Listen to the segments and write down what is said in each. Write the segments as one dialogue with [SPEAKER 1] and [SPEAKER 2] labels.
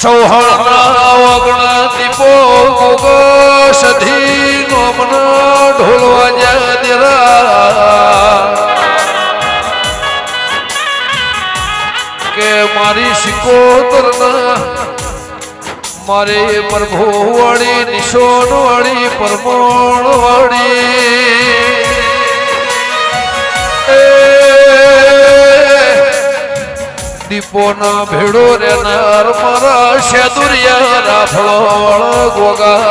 [SPEAKER 1] ચૌહાણના વગણા દીપો Gogh સધી ગોમના ઢોલ વાજ્યા દેરા કે મારી સિકોતરના મારે પ્રભુ વાળી નિશોન વાળી પરમોણ વાળી દીપો ના ભેડો રેનાર મારા શેદુરિયા રાફળો ગોગા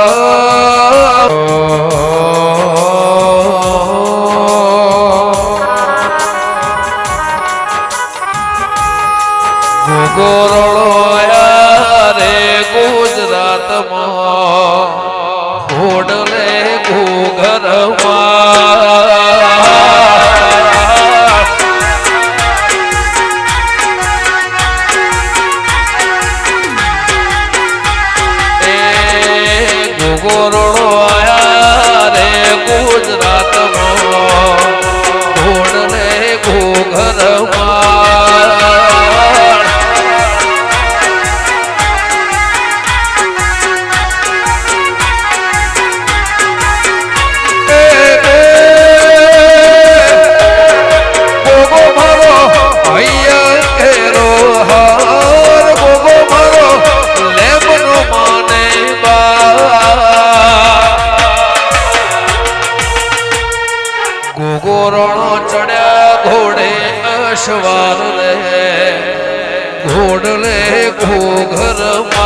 [SPEAKER 1] ગોગોરળો રે ગુજરાતમાં ઘોડલે ઘોઘરમાં ગોરડો આયા રે ગુજરાતમાં ઘોડલે ઘોઘરમાં ગોગોરણો ચડ્યા ઘોડે અશ્વાર રે ઘોડલે ઘોઘરમાં